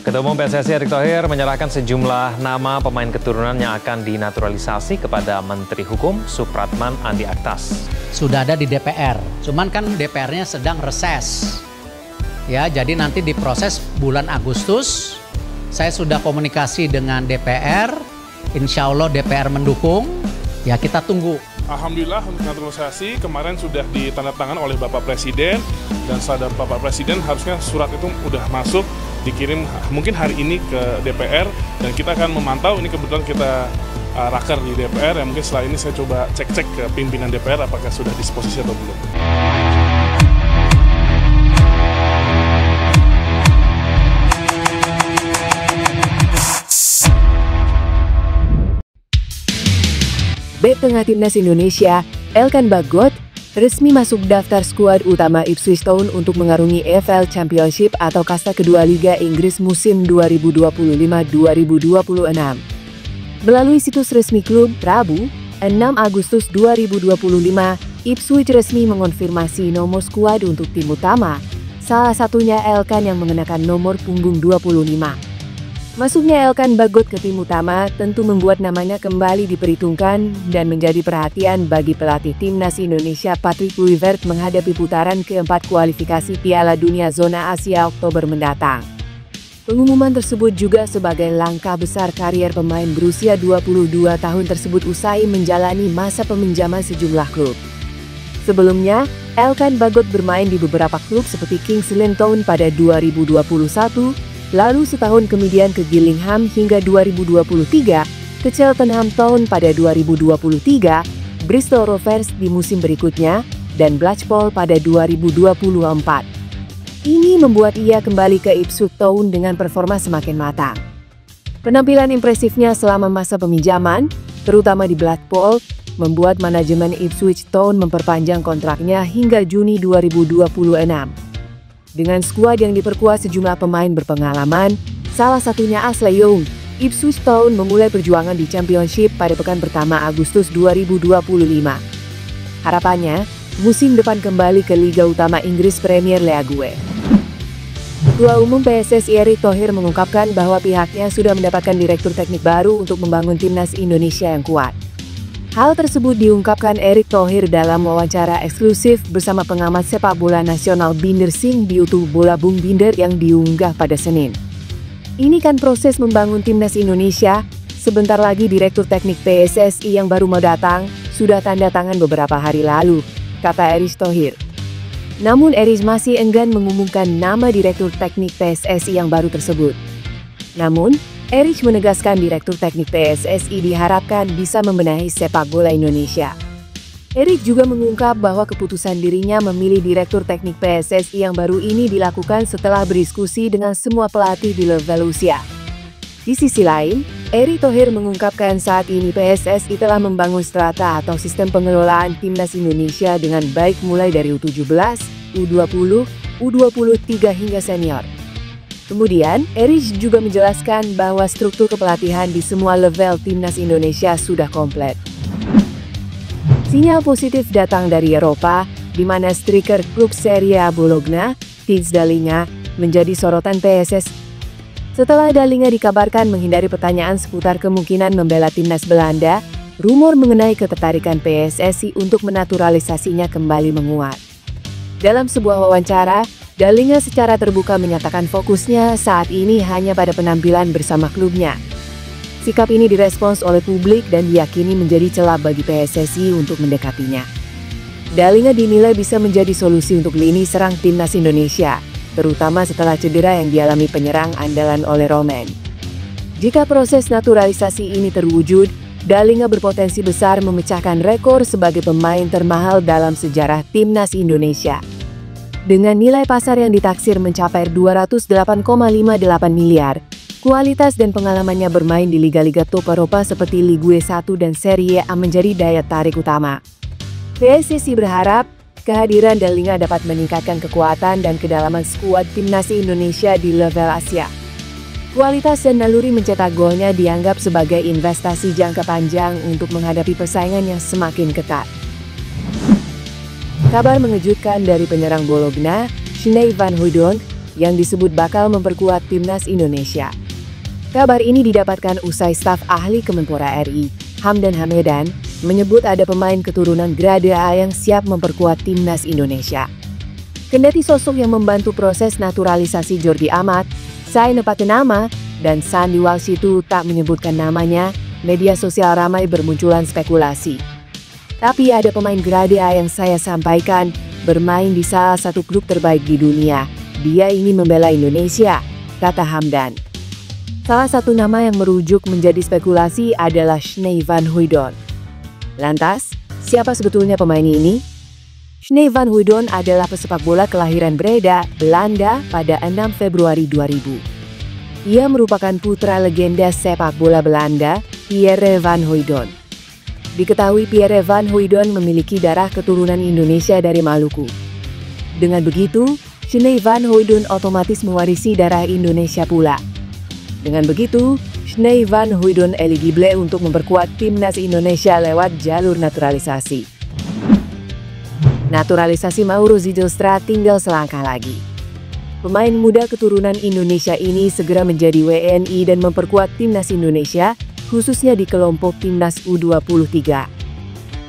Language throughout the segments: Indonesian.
Ketua Umum PSSI Erick Thohir menyerahkan sejumlah nama pemain keturunan yang akan dinaturalisasi kepada Menteri Hukum Supratman Andi Aktas. Sudah ada di DPR, cuman kan DPR-nya sedang reses. Ya, jadi nanti diproses bulan Agustus. Saya sudah komunikasi dengan DPR, insya Allah DPR mendukung. Ya, kita tunggu. Alhamdulillah untuk naturalisasi kemarin sudah ditandatangan oleh Bapak Presiden, dan setelah Bapak Presiden harusnya surat itu udah masuk, dikirim mungkin hari ini ke DPR, dan kita akan memantau. Ini kebetulan kita raker di DPR, yang mungkin setelah ini saya coba cek-cek ke pimpinan DPR apakah sudah disposisi atau belum. Bek tengah timnas Indonesia, Elkan Bagot, resmi masuk daftar skuad utama Ipswich Town untuk mengarungi EFL Championship atau kasta kedua Liga Inggris musim 2025-2026. Melalui situs resmi klub, Rabu, 6 Agustus 2025, Ipswich resmi mengonfirmasi nomor skuad untuk tim utama, salah satunya Elkan yang mengenakan nomor punggung 25. Masuknya Elkan Bagot ke tim utama tentu membuat namanya kembali diperhitungkan dan menjadi perhatian bagi pelatih timnas Indonesia Patrick Kluivert menghadapi putaran keempat kualifikasi Piala Dunia Zona Asia Oktober mendatang. Pengumuman tersebut juga sebagai langkah besar karier pemain berusia 22 tahun tersebut usai menjalani masa peminjaman sejumlah klub. Sebelumnya, Elkan Bagot bermain di beberapa klub seperti Kings Lynn Town pada 2021, lalu setahun kemudian ke Gillingham hingga 2023, ke Cheltenham Town pada 2023, Bristol Rovers di musim berikutnya, dan Blackpool pada 2024. Ini membuat ia kembali ke Ipswich Town dengan performa semakin matang. Penampilan impresifnya selama masa peminjaman, terutama di Blackpool, membuat manajemen Ipswich Town memperpanjang kontraknya hingga Juni 2026. Dengan skuad yang diperkuat sejumlah pemain berpengalaman, salah satunya Ashley Young, Ipswich Town memulai perjuangan di Championship pada pekan pertama Agustus 2025. Harapannya, musim depan kembali ke Liga Utama Inggris Premier League. Ketua Umum PSSI Erick Thohir mengungkapkan bahwa pihaknya sudah mendapatkan direktur teknik baru untuk membangun timnas Indonesia yang kuat. Hal tersebut diungkapkan Erick Thohir dalam wawancara eksklusif bersama pengamat sepak bola nasional Binder Singh di YouTube Bola Bung Binder yang diunggah pada Senin. Ini kan proses membangun timnas Indonesia, sebentar lagi direktur teknik PSSI yang baru mau datang, sudah tanda tangan beberapa hari lalu, kata Erick Thohir. Namun Erick masih enggan mengumumkan nama direktur teknik PSSI yang baru tersebut. Namun, Erick menegaskan direktur teknik PSSI diharapkan bisa membenahi sepak bola Indonesia. Erick juga mengungkap bahwa keputusan dirinya memilih direktur teknik PSSI yang baru ini dilakukan setelah berdiskusi dengan semua pelatih di level usia. Di sisi lain, Erick Thohir mengungkapkan saat ini PSSI telah membangun strata atau sistem pengelolaan timnas Indonesia dengan baik mulai dari U17, U20, U23 hingga senior. Kemudian, Erick juga menjelaskan bahwa struktur kepelatihan di semua level timnas Indonesia sudah komplit. Sinyal positif datang dari Eropa, di mana striker klub Serie A Bologna, Tijs Dallinga, menjadi sorotan PSSI. Setelah Dallinga dikabarkan menghindari pertanyaan seputar kemungkinan membela timnas Belanda, rumor mengenai ketertarikan PSSI untuk menaturalisasinya kembali menguat. Dalam sebuah wawancara, Dallinga secara terbuka menyatakan fokusnya saat ini hanya pada penampilan bersama klubnya. Sikap ini direspons oleh publik dan diyakini menjadi celah bagi PSSI untuk mendekatinya. Dallinga dinilai bisa menjadi solusi untuk lini serang timnas Indonesia, terutama setelah cedera yang dialami penyerang andalan oleh Romain. Jika proses naturalisasi ini terwujud, Dallinga berpotensi besar memecahkan rekor sebagai pemain termahal dalam sejarah timnas Indonesia. Dengan nilai pasar yang ditaksir mencapai 208,58 miliar, kualitas dan pengalamannya bermain di liga-liga top Eropa seperti Ligue 1 dan Serie A menjadi daya tarik utama. PSSI berharap kehadiran Dallinga dapat meningkatkan kekuatan dan kedalaman skuad timnas Indonesia di level Asia. Kualitas dan naluri mencetak golnya dianggap sebagai investasi jangka panjang untuk menghadapi persaingan yang semakin ketat. Kabar mengejutkan dari penyerang Bologna, Shnei Van Hooijdonk, yang disebut bakal memperkuat timnas Indonesia. Kabar ini didapatkan usai staf ahli Kemenpora RI, Hamdan Hamedan, menyebut ada pemain keturunan grade A yang siap memperkuat timnas Indonesia. Kendati sosok yang membantu proses naturalisasi Jordi Amat, Sai Nepatenama, dan Sandi Walsitu tak menyebutkan namanya, media sosial ramai bermunculan spekulasi. Tapi ada pemain grade A yang saya sampaikan, bermain di salah satu klub terbaik di dunia. Dia ingin membela Indonesia, kata Hamdan. Salah satu nama yang merujuk menjadi spekulasi adalah Shnei van Hooijdonk. Lantas, siapa sebetulnya pemain ini? Shnei van Hooijdonk adalah pesepak bola kelahiran Breda, Belanda pada 6 Februari 2000. Ia merupakan putra legenda sepak bola Belanda, Pierre van Hooijdonk. Diketahui Pierre van Hooijdonk memiliki darah keturunan Indonesia dari Maluku. Dengan begitu, Shnei van Hooijdonk otomatis mewarisi darah Indonesia pula. Dengan begitu, Shnei van Hooijdonk eligible untuk memperkuat timnas Indonesia lewat jalur naturalisasi. Naturalisasi Mauro Zijlstra tinggal selangkah lagi. Pemain muda keturunan Indonesia ini segera menjadi WNI dan memperkuat timnas Indonesia, khususnya di kelompok timnas U23.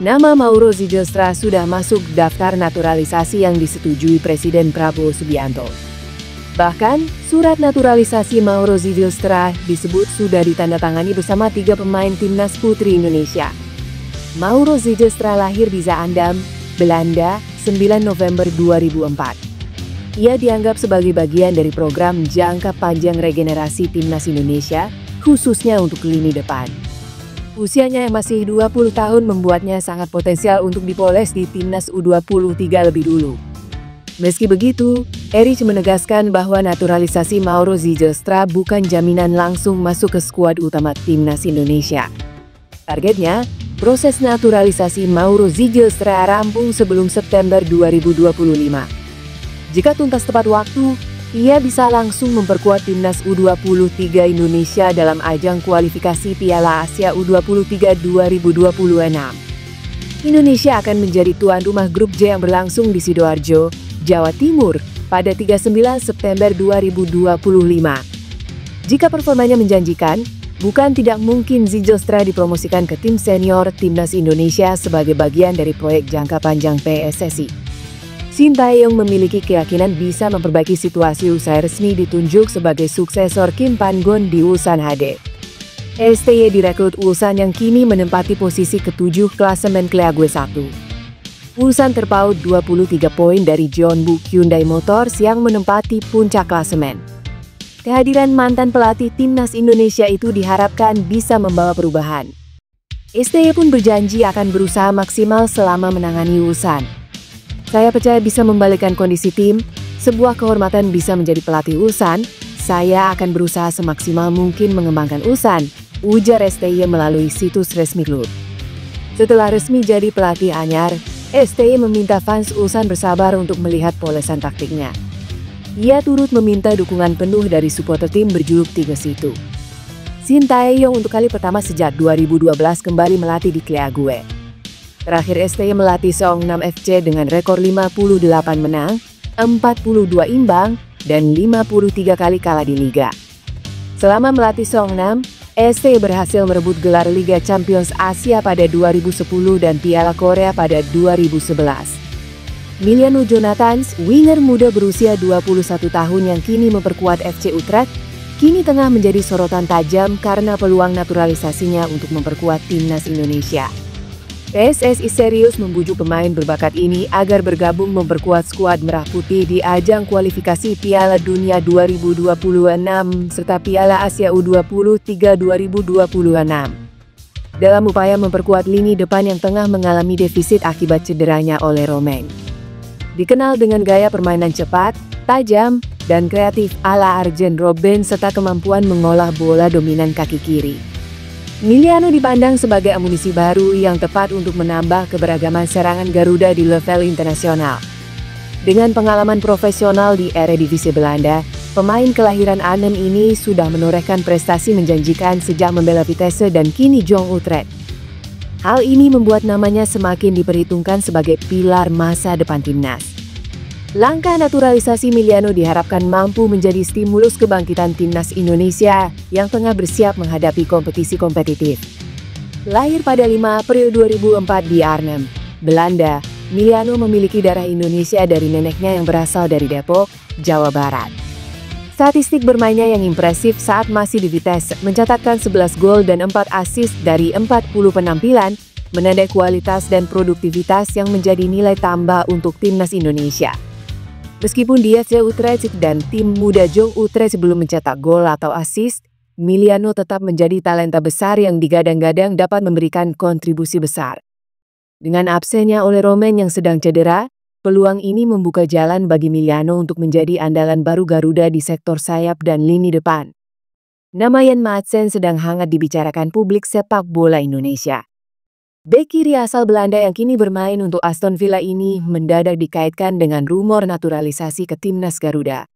Nama Mauro Zijlstra sudah masuk daftar naturalisasi yang disetujui Presiden Prabowo Subianto. Bahkan, surat naturalisasi Mauro Zijlstra disebut sudah ditandatangani bersama 3 pemain timnas putri Indonesia. Mauro Zijlstra lahir di Zaandam, Belanda, 9 November 2004. Ia dianggap sebagai bagian dari program jangka panjang regenerasi timnas Indonesia, khususnya untuk lini depan. Usianya yang masih 20 tahun membuatnya sangat potensial untuk dipoles di timnas U23 lebih dulu. Meski begitu, Erich menegaskan bahwa naturalisasi Mauro Zijlstra bukan jaminan langsung masuk ke skuad utama timnas Indonesia. Targetnya, proses naturalisasi Mauro Zijlstra rampung sebelum September 2025. Jika tuntas tepat waktu, ia bisa langsung memperkuat timnas U23 Indonesia dalam ajang kualifikasi Piala Asia U23 2026. Indonesia akan menjadi tuan rumah grup J yang berlangsung di Sidoarjo, Jawa Timur, pada 39 September 2025. Jika performanya menjanjikan, bukan tidak mungkin Zijlstra dipromosikan ke tim senior timnas Indonesia sebagai bagian dari proyek jangka panjang PSSI. Sintayong memiliki keyakinan bisa memperbaiki situasi usai resmi ditunjuk sebagai suksesor Kim Pan-gon di Ulsan HD. STY direkrut Ulsan yang kini menempati posisi ke-7 klasemen Kleague 1. Ulsan terpaut 23 poin dari Jeonbuk Hyundai Motors yang menempati puncak klasemen. Kehadiran mantan pelatih timnas Indonesia itu diharapkan bisa membawa perubahan. STY pun berjanji akan berusaha maksimal selama menangani Ulsan. Saya percaya bisa membalikkan kondisi tim, sebuah kehormatan bisa menjadi pelatih Ulsan, saya akan berusaha semaksimal mungkin mengembangkan Ulsan, ujar STY melalui situs resmi klub. Setelah resmi jadi pelatih anyar, STY meminta fans Ulsan bersabar untuk melihat polesan taktiknya. Ia turut meminta dukungan penuh dari supporter tim berjuluk Tiga Situ. Sintayong untuk kali pertama sejak 2012 kembali melatih di Kleague. Terakhir STY melatih Seongnam FC dengan rekor 58 menang, 42 imbang, dan 53 kali kalah di Liga. Selama melatih Seongnam, STY berhasil merebut gelar Liga Champions Asia pada 2010 dan Piala Korea pada 2011. Miliano Jonathans, winger muda berusia 21 tahun yang kini memperkuat FC Utrecht, kini tengah menjadi sorotan tajam karena peluang naturalisasinya untuk memperkuat timnas Indonesia. PSSI serius membujuk pemain berbakat ini agar bergabung memperkuat skuad Merah Putih di ajang kualifikasi Piala Dunia 2026 serta Piala Asia U23 2026. Dalam upaya memperkuat lini depan yang tengah mengalami defisit akibat cederanya oleh Romain. Dikenal dengan gaya permainan cepat, tajam, dan kreatif ala Arjen Robben serta kemampuan mengolah bola dominan kaki kiri. Miliano dipandang sebagai amunisi baru yang tepat untuk menambah keberagaman serangan Garuda di level internasional. Dengan pengalaman profesional di Eredivisie Belanda, pemain kelahiran Arnhem ini sudah menorehkan prestasi menjanjikan sejak membela Vitesse dan kini Jong Utrecht. Hal ini membuat namanya semakin diperhitungkan sebagai pilar masa depan timnas. Langkah naturalisasi Emiliano diharapkan mampu menjadi stimulus kebangkitan timnas Indonesia yang tengah bersiap menghadapi kompetisi kompetitif. Lahir pada 5 April 2004 di Arnhem, Belanda, Emiliano memiliki darah Indonesia dari neneknya yang berasal dari Depok, Jawa Barat. Statistik bermainnya yang impresif saat masih di Vitesse mencatatkan 11 gol dan 4 assist dari 40 penampilan, menandai kualitas dan produktivitas yang menjadi nilai tambah untuk timnas Indonesia. Meskipun di FC Utrecht dan tim muda Jong Utrecht belum mencetak gol atau assist, Emiliano tetap menjadi talenta besar yang digadang-gadang dapat memberikan kontribusi besar. Dengan absennya Ole Roman yang sedang cedera, peluang ini membuka jalan bagi Emiliano untuk menjadi andalan baru Garuda di sektor sayap dan lini depan. Nama Jan Madsen sedang hangat dibicarakan publik sepak bola Indonesia. Bek kiri asal Belanda yang kini bermain untuk Aston Villa ini mendadak dikaitkan dengan rumor naturalisasi ke timnas Garuda.